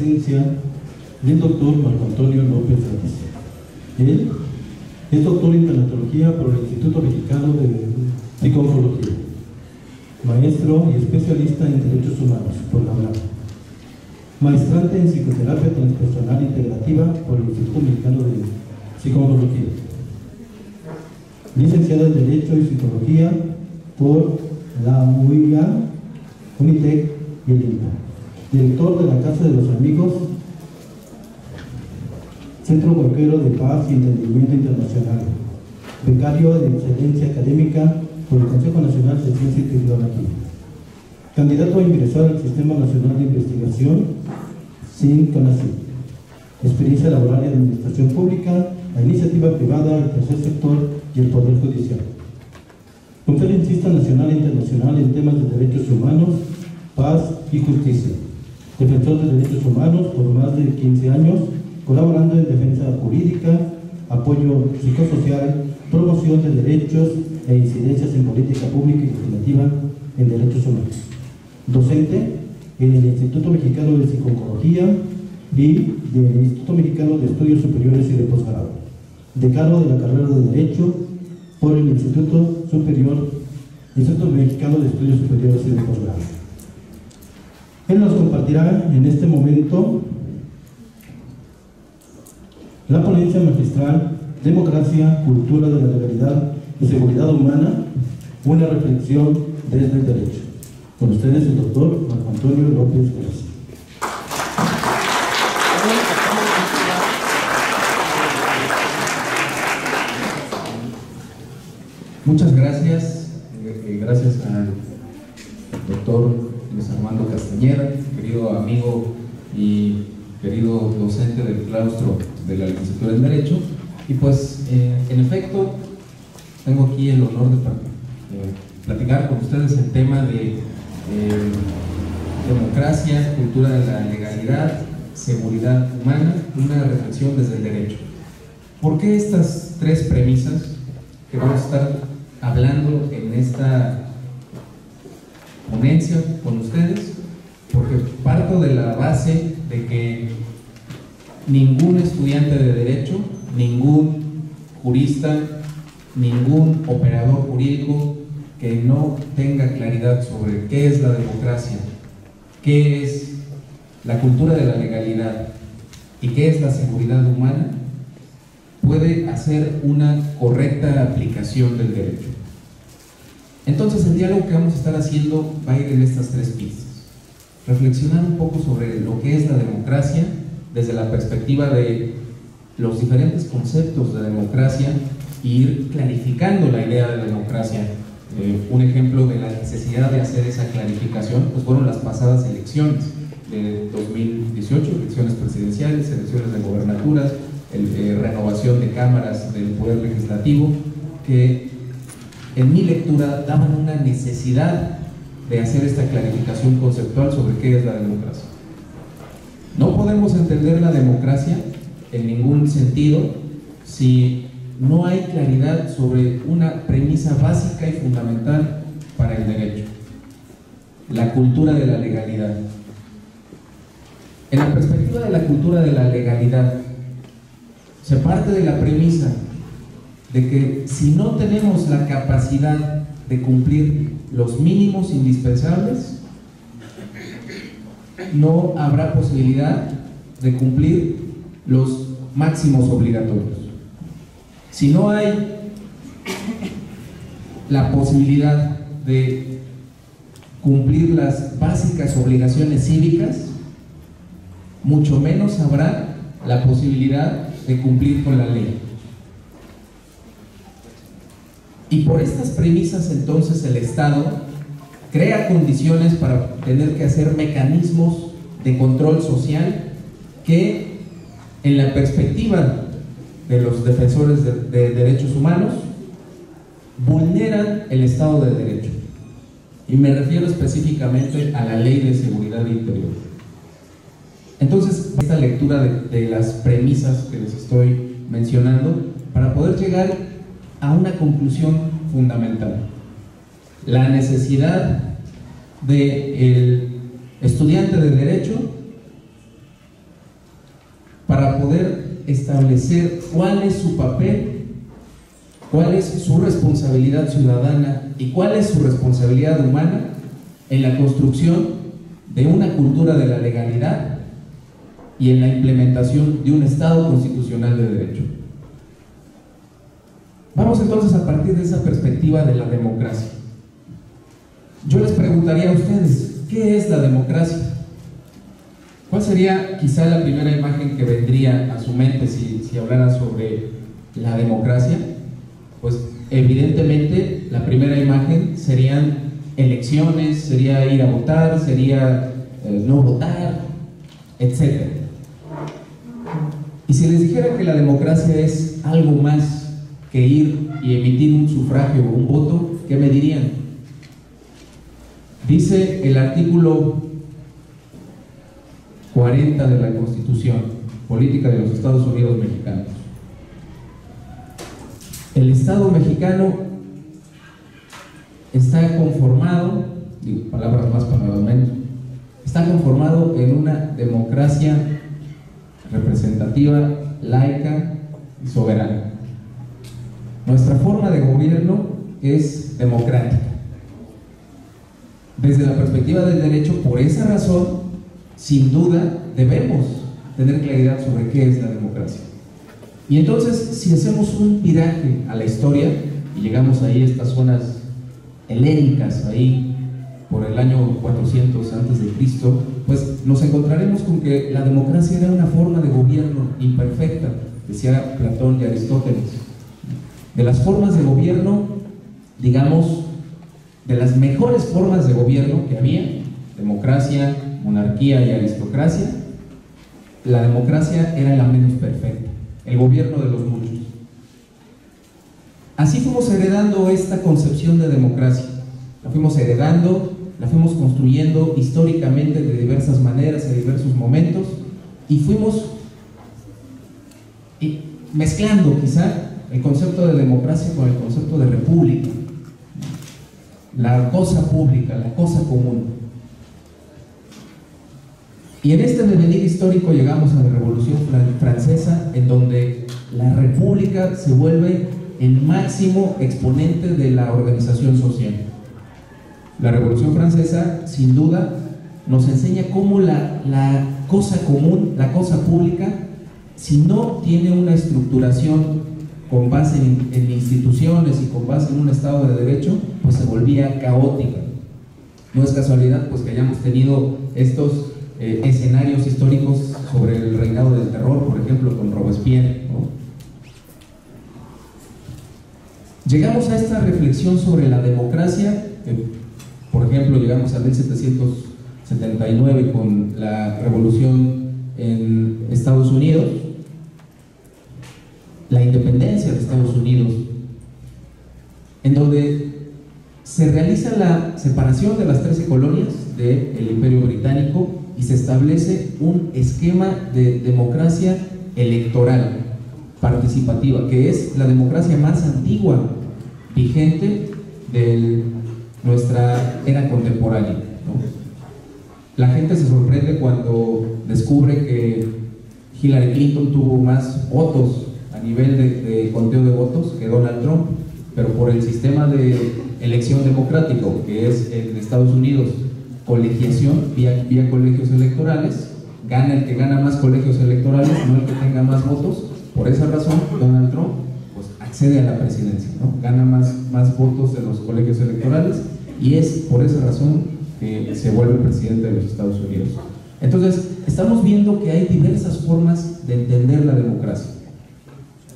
presencia del doctor Marco Antonio López Ramírez. Él es doctor en tanatología por el Instituto Mexicano de Psiconcología, maestro y especialista en derechos humanos por la UNAM, maestrante en psicoterapia transpersonal integrativa por el Instituto Mexicano de Psiconcología, licenciada en Derecho y Psicología por la UIA, UNITEC y el INTA, director de la Casa de los Amigos, Centro Huaquero de Paz y Entendimiento Internacional, becario de excelencia académica por el Consejo Nacional de Ciencia y Tecnología, candidato a ingresar al Sistema Nacional de Investigación sin CONACYT, experiencia laboral en administración pública, la iniciativa privada, el tercer sector y el Poder Judicial. Conferencista nacional e internacional en temas de derechos humanos, paz y justicia. Defensor de derechos humanos por más de 15 años, colaborando en defensa jurídica, apoyo psicosocial, promoción de derechos e incidencias en política pública y legislativa en derechos humanos. Docente en el Instituto Mexicano de Psiconcología y del Instituto Mexicano de Estudios Superiores y de Posgrado. Decano de la carrera de Derecho por el Instituto Mexicano de Estudios Superiores y de Posgrado. Él nos compartirá en este momento la ponencia magistral Democracia, Cultura de la Legalidad y Seguridad Humana, una reflexión desde el derecho. Con ustedes el doctor Marco Antonio López Ramírez. Muchas gracias, gracias al doctor Luis Armando Castañeda, querido amigo y querido docente del claustro de la licenciatura en Derecho. Y pues, en efecto, tengo aquí el honor de platicar con ustedes el tema de democracia, cultura de la legalidad, seguridad humana, una reflexión desde el derecho. ¿Por qué estas tres premisas que vamos a estar hablando en esta ponencia con ustedes? Porque parto de la base de que ningún estudiante de derecho, ningún jurista, ningún operador jurídico que no tenga claridad sobre qué es la democracia, qué es la cultura de la legalidad y qué es la seguridad humana, puede hacer una correcta aplicación del derecho. Entonces, el diálogo que vamos a estar haciendo va a ir en estas tres pistas. Reflexionar un poco sobre lo que es la democracia desde la perspectiva de los diferentes conceptos de democracia e ir clarificando la idea de democracia. Un ejemplo de la necesidad de hacer esa clarificación pues fueron las pasadas elecciones de 2018, elecciones presidenciales, elecciones de gobernaturas, renovación de cámaras del Poder Legislativo, que en mi lectura daban una necesidad de hacer esta clarificación conceptual sobre qué es la democracia. No podemos entender la democracia en ningún sentido si no hay claridad sobre una premisa básica y fundamental para el derecho: la cultura de la legalidad. En la perspectiva de la cultura de la legalidad, se parte de la premisa de que si no tenemos la capacidad de cumplir los mínimos indispensables, no habrá posibilidad de cumplir los máximos obligatorios. Si no hay la posibilidad de cumplir las básicas obligaciones cívicas, mucho menos habrá la posibilidad de cumplir con la ley. Y por estas premisas, entonces, el Estado crea condiciones para tener que hacer mecanismos de control social que, en la perspectiva de los defensores de derechos humanos, vulneran el Estado de Derecho. Y me refiero específicamente a la Ley de Seguridad Interior. Entonces, esta lectura de las premisas que les estoy mencionando para poder llegar a una conclusión fundamental: la necesidad del estudiante de Derecho para poder establecer cuál es su papel, cuál es su responsabilidad ciudadana y cuál es su responsabilidad humana en la construcción de una cultura de la legalidad y en la implementación de un Estado constitucional de derecho. Vamos entonces a partir de esa perspectiva de la democracia. Yo les preguntaría a ustedes, ¿qué es la democracia? ¿Cuál sería quizá la primera imagen que vendría a su mente si hablara sobre la democracia? Pues evidentemente la primera imagen serían elecciones, sería ir a votar, sería no votar, etc. Y si les dijera que la democracia es algo más que ir y emitir un sufragio o un voto, ¿qué me dirían? Dice el artículo 40 de la Constitución Política de los Estados Unidos Mexicanos. El Estado mexicano está conformado, digo, palabras más, palabras menos, está conformado en una democracia representativa, laica y soberana. Nuestra forma de gobierno es democrática. Desde la perspectiva del derecho, por esa razón, sin duda, debemos tener claridad sobre qué es la democracia. Y entonces, si hacemos un viraje a la historia y llegamos ahí a estas zonas helénicas, ahí por el año 400 a.C., pues nos encontraremos con que la democracia era una forma de gobierno imperfecta, decía Platón y Aristóteles. De las formas de gobierno, digamos, de las mejores formas de gobierno que había, democracia, monarquía y aristocracia, la democracia era la menos perfecta, el gobierno de los muchos. Así fuimos heredando esta concepción de democracia, la fuimos heredando, la fuimos construyendo históricamente de diversas maneras, en diversos momentos, y fuimos mezclando quizá el concepto de democracia con el concepto de república, la cosa pública, la cosa común. Y en este devenir histórico llegamos a la Revolución Francesa, en donde la república se vuelve el máximo exponente de la organización social. La Revolución Francesa, sin duda, nos enseña cómo la cosa común, la cosa pública, si no tiene una estructuración con base en instituciones y con base en un Estado de Derecho, pues se volvía caótica. No es casualidad pues que hayamos tenido estos escenarios históricos sobre el reinado del terror, por ejemplo, con Robespierre, ¿no? Llegamos a esta reflexión sobre la democracia, por ejemplo, llegamos a 1779 con la revolución en Estados Unidos, la independencia de Estados Unidos, en donde se realiza la separación de las 13 colonias del Imperio Británico y se establece un esquema de democracia electoral participativa, que es la democracia más antigua vigente de nuestra era contemporánea, ¿no? La gente se sorprende cuando descubre que Hillary Clinton tuvo más votos a nivel de conteo de votos que Donald Trump, pero por el sistema de elección democrático que es en Estados Unidos, colegiación vía colegios electorales, gana el que gana más colegios electorales, no el que tenga más votos. Por esa razón Donald Trump pues accede a la presidencia, ¿no? Gana más votos de los colegios electorales y es por esa razón que se vuelve presidente de los Estados Unidos. Entonces estamos viendo que hay diversas formas de entender la democracia.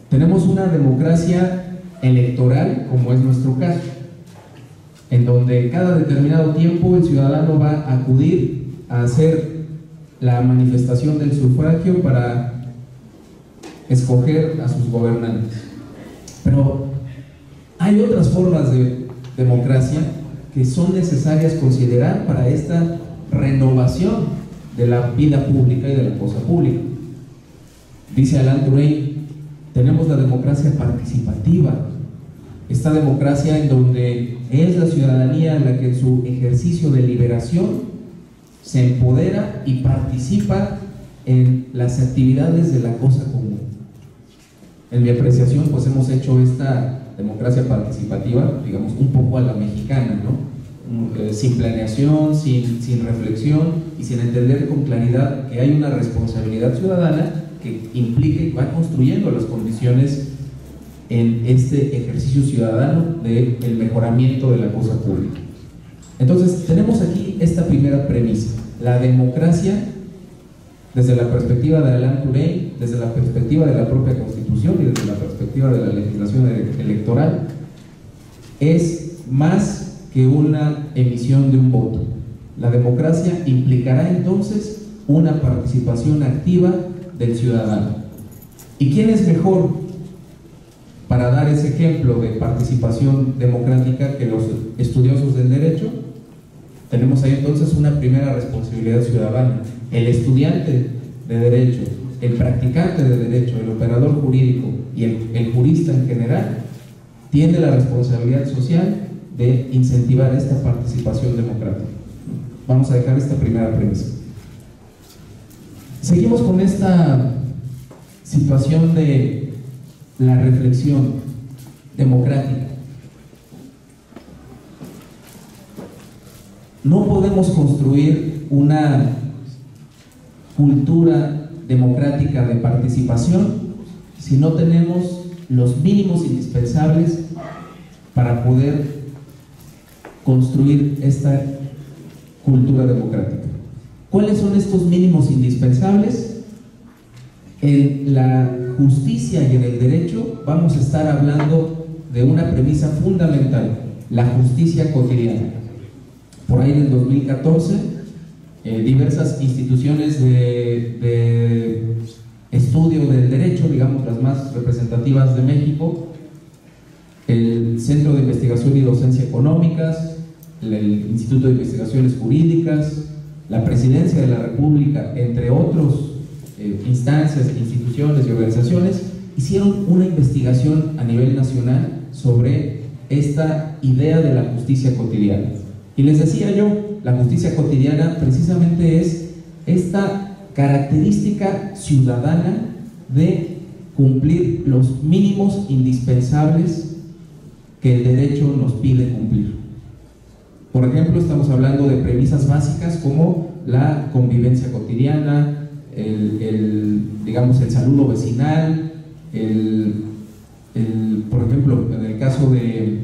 Tenemos una democracia electoral, como es nuestro caso, en donde cada determinado tiempo el ciudadano va a acudir a hacer la manifestación del sufragio para escoger a sus gobernantes. Pero hay otras formas de democracia que son necesarias considerar para esta renovación de la vida pública y de la cosa pública. Dice Alan Turing, tenemos la democracia participativa, esta democracia en donde es la ciudadanía la que en su ejercicio de liberación se empodera y participa en las actividades de la cosa común. En mi apreciación, pues hemos hecho esta democracia participativa, digamos, un poco a la mexicana, ¿no? Sin planeación, sin reflexión y sin entender con claridad que hay una responsabilidad ciudadana que implica y va construyendo las condiciones en este ejercicio ciudadano del mejoramiento de la cosa pública. Entonces, tenemos aquí esta primera premisa: la democracia, desde la perspectiva de Alain Touraine, desde la perspectiva de la propia Constitución y desde la perspectiva de la legislación electoral, es más que una emisión de un voto. La democracia implicará entonces una participación activa del ciudadano. ¿Y quién es mejor para dar ese ejemplo de participación democrática que los estudiosos del derecho? Tenemos ahí entonces una primera responsabilidad ciudadana. El estudiante de derecho, el practicante de derecho, el operador jurídico y el jurista en general tiene la responsabilidad social de incentivar esta participación democrática. Vamos a dejar esta primera premisa. Seguimos con esta situación de la reflexión democrática. No podemos construir una cultura democrática de participación si no tenemos los mínimos indispensables para poder construir esta cultura democrática. ¿Cuáles son estos mínimos indispensables? En la justicia y en el derecho vamos a estar hablando de una premisa fundamental: la justicia cotidiana. Por ahí en el 2014, diversas instituciones de estudio del derecho, digamos las más representativas de México, el Centro de Investigación y Docencia Económicas, el Instituto de Investigaciones Jurídicas, la Presidencia de la República, entre otras instancias, instituciones y organizaciones, hicieron una investigación a nivel nacional sobre esta idea de la justicia cotidiana. Y les decía yo, la justicia cotidiana precisamente es esta característica ciudadana de cumplir los mínimos indispensables que el derecho nos pide cumplir. Por ejemplo, estamos hablando de premisas básicas como la convivencia cotidiana, digamos, el saludo vecinal, por ejemplo, en el caso del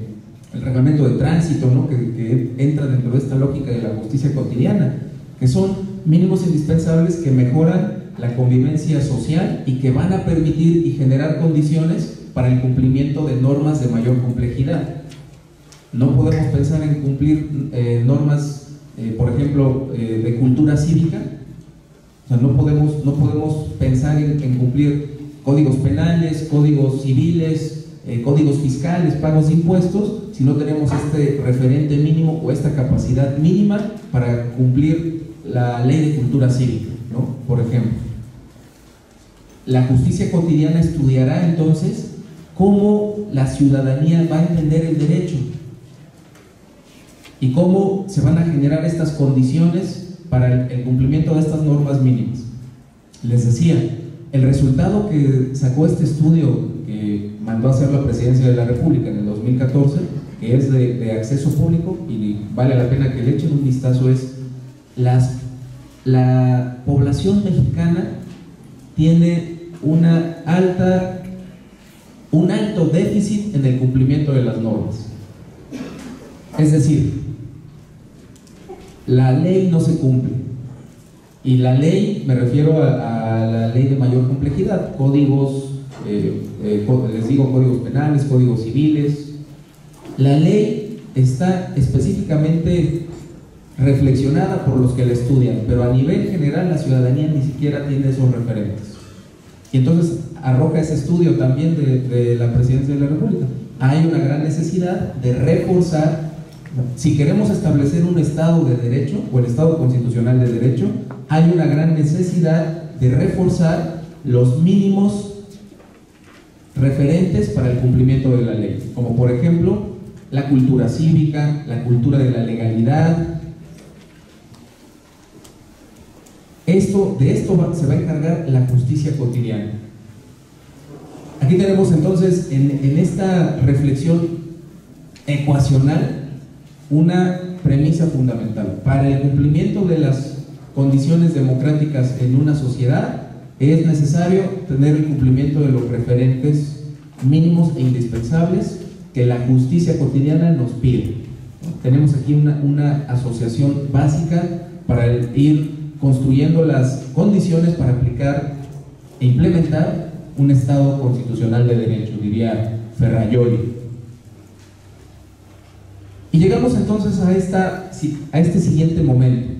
reglamento de tránsito, ¿no? que entra dentro de esta lógica de la justicia cotidiana, que son mínimos indispensables que mejoran la convivencia social y que van a permitir y generar condiciones para el cumplimiento de normas de mayor complejidad. No podemos pensar en cumplir normas, por ejemplo, de cultura cívica. O sea, no podemos pensar en cumplir códigos penales, códigos civiles, códigos fiscales, pagos de impuestos, si no tenemos este referente mínimo o esta capacidad mínima para cumplir la ley de cultura cívica, ¿no? Por ejemplo. La justicia cotidiana estudiará entonces cómo la ciudadanía va a entender el derecho y cómo se van a generar estas condiciones para el cumplimiento de estas normas mínimas. Les decía, el resultado que sacó este estudio que mandó a hacer la Presidencia de la República en el 2014, que es de acceso público y vale la pena que le echen un vistazo, es la población mexicana tiene un alto déficit en el cumplimiento de las normas. Es decir, la ley no se cumple. Y la ley, me refiero a la ley de mayor complejidad, códigos, les digo, códigos penales, códigos civiles. La ley está específicamente reflexionada por los que la estudian, pero a nivel general la ciudadanía ni siquiera tiene esos referentes. Y entonces arroja ese estudio también de la Presidencia de la República. Hay una gran necesidad de reforzar. Si queremos establecer un Estado de Derecho o el Estado constitucional de Derecho, hay una gran necesidad de reforzar los mínimos referentes para el cumplimiento de la ley, como por ejemplo la cultura cívica, la cultura de la legalidad. de esto se va a encargar la justicia cotidiana. Aquí tenemos entonces en esta reflexión ecuacional una premisa fundamental. Para el cumplimiento de las condiciones democráticas en una sociedad es necesario tener el cumplimiento de los referentes mínimos e indispensables que la justicia cotidiana nos pide. Tenemos aquí una asociación básica para ir construyendo las condiciones para aplicar e implementar un Estado constitucional de derecho, diría Ferrajoli. Y llegamos entonces a este siguiente momento,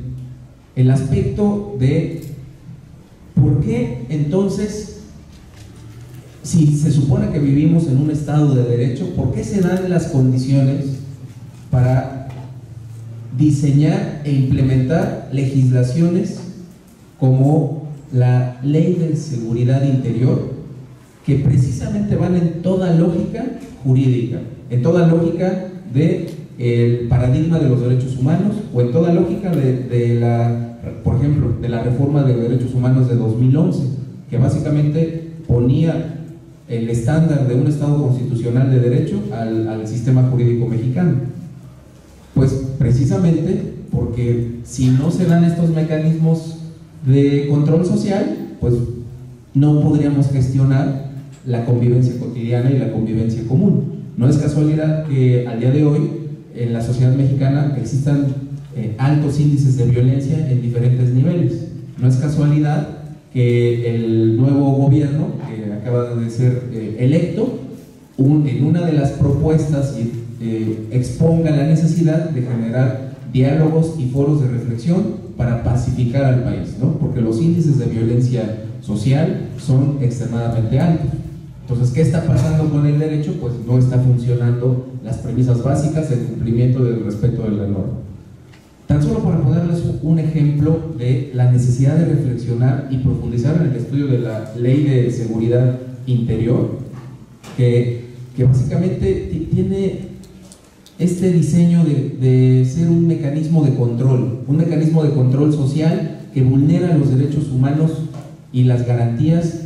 el aspecto de por qué entonces, si se supone que vivimos en un Estado de derecho, ¿por qué se dan las condiciones para diseñar e implementar legislaciones como la Ley de Seguridad Interior, que precisamente van en toda lógica jurídica, en toda lógica del paradigma de los derechos humanos, o en toda lógica por ejemplo, de la reforma de derechos humanos de 2011, que básicamente ponía el estándar de un Estado constitucional de derecho al sistema jurídico mexicano? Pues precisamente porque si no se dan estos mecanismos de control social, pues no podríamos gestionar la convivencia cotidiana y la convivencia común. No es casualidad que al día de hoy en la sociedad mexicana existan altos índices de violencia en diferentes niveles. No es casualidad que el nuevo gobierno que acaba de ser electo, en una de las propuestas exponga la necesidad de generar diálogos y foros de reflexión para pacificar al país, ¿no? Porque los índices de violencia social son extremadamente altos. Entonces, ¿qué está pasando con el derecho? Pues no está funcionando las premisas básicas del cumplimiento del respeto de la norma. Tan solo para ponerles un ejemplo de la necesidad de reflexionar y profundizar en el estudio de la Ley de Seguridad Interior, que básicamente tiene este diseño de ser un mecanismo de control social que vulnera los derechos humanos y las garantías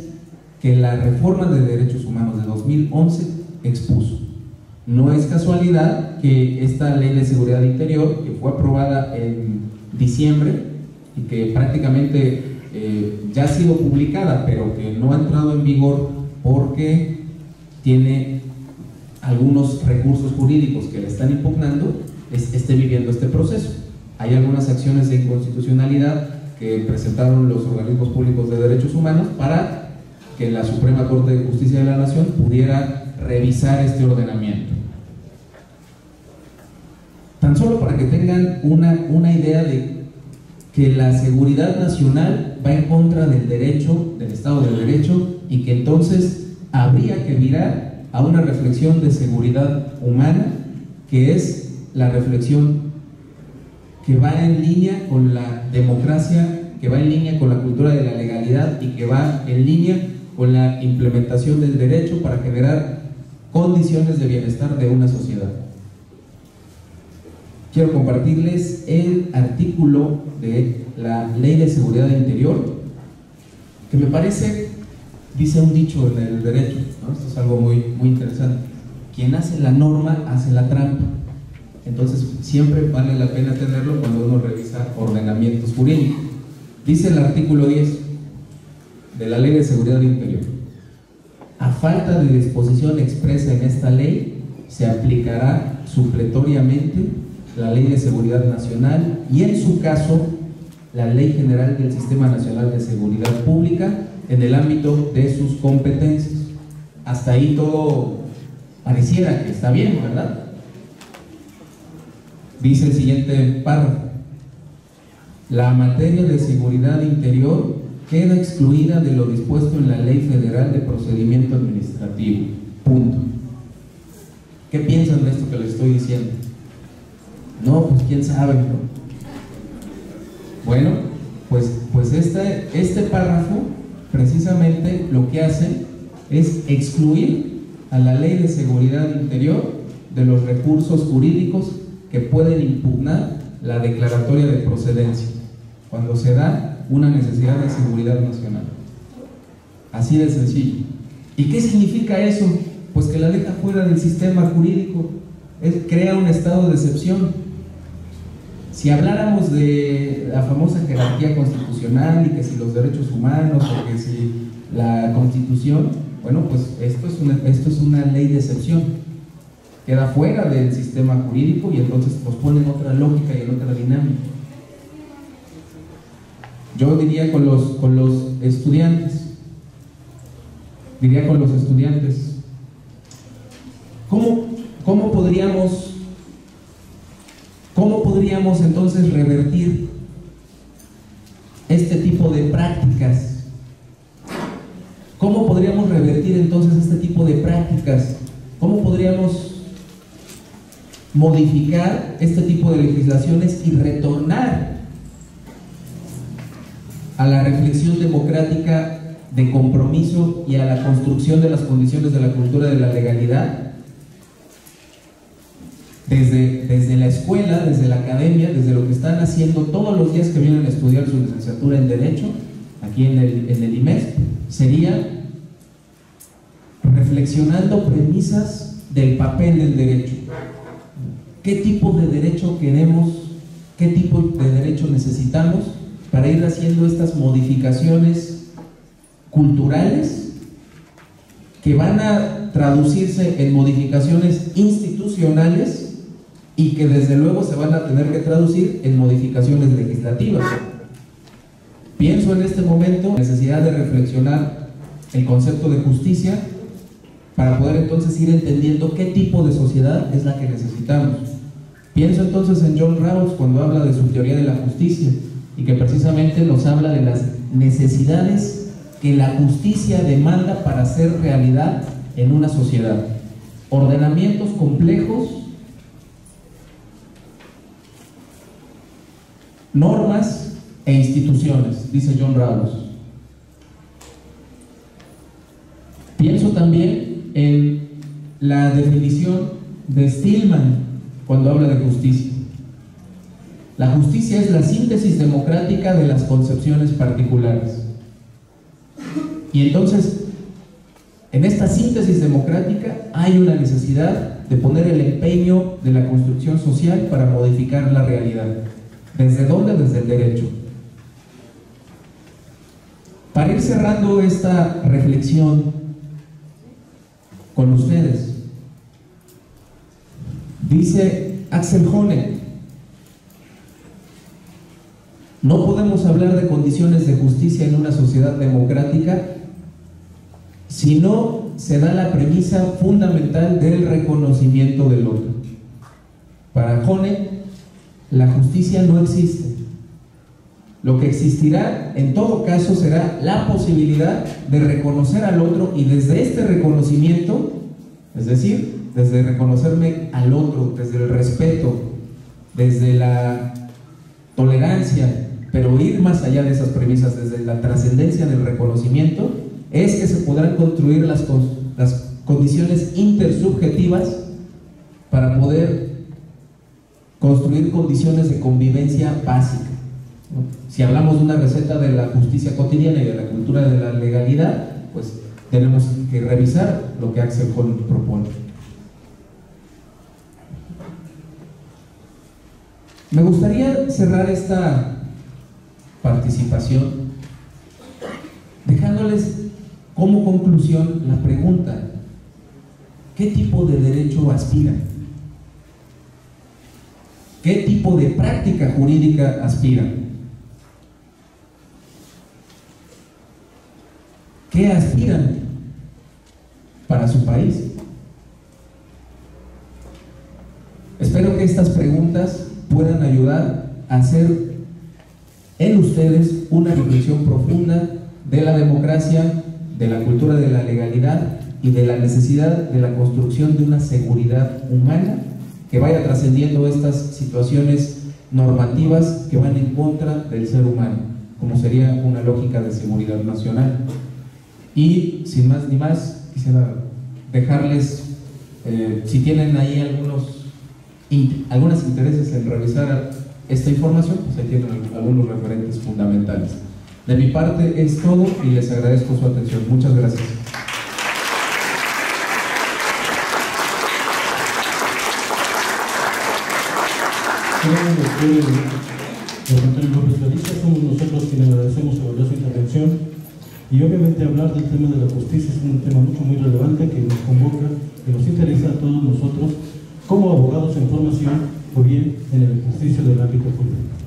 que la reforma de derechos humanos de 2011 expuso. No es casualidad que esta Ley de Seguridad Interior, que fue aprobada en diciembre y que prácticamente ya ha sido publicada, pero que no ha entrado en vigor porque tiene algunos recursos jurídicos que le están impugnando, esté viviendo este proceso. Hay algunas acciones de inconstitucionalidad que presentaron los organismos públicos de derechos humanos para que la Suprema Corte de Justicia de la Nación pudiera revisar este ordenamiento. Tan solo para que tengan una idea de que la seguridad nacional va en contra del derecho, del Estado de Derecho, y que entonces habría que virar a una reflexión de seguridad humana, que es la reflexión que va en línea con la democracia, que va en línea con la cultura de la legalidad y que va en línea con la implementación del derecho para generar condiciones de bienestar de una sociedad. Quiero compartirles el artículo de la Ley de Seguridad Interior, que me parece, dice un dicho en el derecho, ¿no? Esto es algo muy interesante: quien hace la norma hace la trampa. Entonces siempre vale la pena tenerlo cuando uno revisa ordenamientos jurídicos. Dice el artículo 10 de la Ley de Seguridad Interior: a falta de disposición expresa en esta ley, se aplicará supletoriamente la Ley de Seguridad Nacional y, en su caso, la Ley General del Sistema Nacional de Seguridad Pública en el ámbito de sus competencias. Hasta ahí todo pareciera que está bien, ¿verdad? Dice el siguiente párrafo: la materia de seguridad interior queda excluida de lo dispuesto en la Ley Federal de Procedimiento Administrativo. Punto. ¿Qué piensan de esto que les estoy diciendo? No, pues quién sabe, ¿no? Bueno, pues este párrafo precisamente lo que hace es excluir a la Ley de Seguridad Interior de los recursos jurídicos que pueden impugnar la declaratoria de procedencia, cuando se da una necesidad de seguridad nacional. Así de sencillo. ¿Y qué significa eso? Pues que la deja fuera del sistema jurídico, crea un estado de excepción. Si habláramos de la famosa jerarquía constitucional y que si los derechos humanos o que si la Constitución, bueno, pues esto es una ley de excepción, queda fuera del sistema jurídico y entonces pues pone en otra lógica y en otra dinámica. Yo diría con los estudiantes, ¿cómo podríamos entonces revertir este tipo de prácticas? ¿Cómo podríamos revertir entonces este tipo de prácticas? ¿Cómo podríamos modificar este tipo de legislaciones y retornar a la reflexión democrática de compromiso y a la construcción de las condiciones de la cultura de la legalidad? Desde la escuela, desde la academia, desde lo que están haciendo todos los días que vienen a estudiar su licenciatura en Derecho, aquí en el IMESP, sería reflexionando premisas del papel del derecho. ¿Qué tipo de derecho queremos? ¿Qué tipo de derecho necesitamos para ir haciendo estas modificaciones culturales que van a traducirse en modificaciones institucionales y que desde luego se van a tener que traducir en modificaciones legislativas? Pienso en este momento la necesidad de reflexionar el concepto de justicia para poder entonces ir entendiendo qué tipo de sociedad es la que necesitamos. Pienso entonces en John Rawls cuando habla de su teoría de la justicia y que precisamente nos habla de las necesidades que la justicia demanda para hacer realidad en una sociedad. Ordenamientos complejos, normas e instituciones, dice John Rawls. Pienso también en la definición de Stillman cuando habla de justicia. La justicia es la síntesis democrática de las concepciones particulares. Y entonces, en esta síntesis democrática hay una necesidad de poner el empeño de la construcción social para modificar la realidad. ¿Desde dónde? Desde el derecho. Para ir cerrando esta reflexión con ustedes, dice Axel Honneth: no podemos hablar de condiciones de justicia en una sociedad democrática si no se da la premisa fundamental del reconocimiento del otro. Para Honneth, la justicia no existe. Lo que existirá en todo caso será la posibilidad de reconocer al otro, y desde este reconocimiento, es decir, desde reconocerme al otro, desde el respeto, desde la tolerancia, pero ir más allá de esas premisas, desde la trascendencia del reconocimiento, es que se podrán construir las condiciones intersubjetivas para poder construir condiciones de convivencia básica. Si hablamos de una receta de la justicia cotidiana y de la cultura de la legalidad, pues tenemos que revisar lo que Axel Honneth propone. Me gustaría cerrar esta participación dejándoles como conclusión la pregunta: ¿qué tipo de derecho aspiran? ¿Qué tipo de práctica jurídica aspiran? ¿Qué aspiran para su país? Espero que estas preguntas puedan ayudar a hacer en ustedes una reflexión profunda de la democracia, de la cultura de la legalidad y de la necesidad de la construcción de una seguridad humana que vaya trascendiendo estas situaciones normativas que van en contra del ser humano, como sería una lógica de seguridad nacional. Y sin más ni más, quisiera dejarles, si tienen ahí algunos intereses en revisar esta información, pues ahí tienen algunos referentes fundamentales. De mi parte es todo y les agradezco su atención. Muchas gracias. Don Antonio López Galicia, somos nosotros quienes agradecemos su valiosa intervención, y obviamente hablar del tema de la justicia es un tema muy relevante que nos convoca, que nos interesa a todos nosotros como abogados en formación o bien en el ejercicio del ámbito público.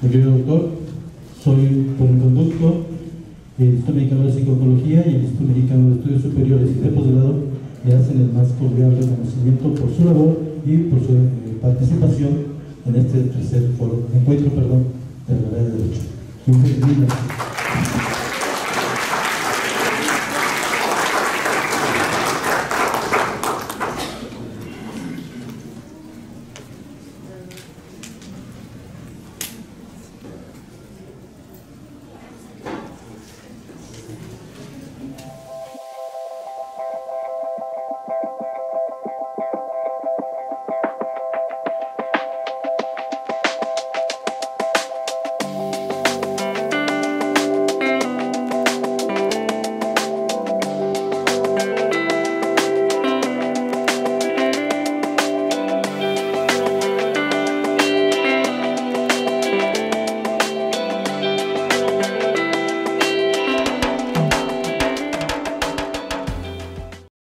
Mi querido doctor, soy por un conducto el Instituto Mexicano de Psicología y el Instituto Mexicano de Estudios Superiores y de Posgrado le hacen el más cordial reconocimiento por su labor y por su participación en este tercer encuentro de la área de Derecho. Un feliz día.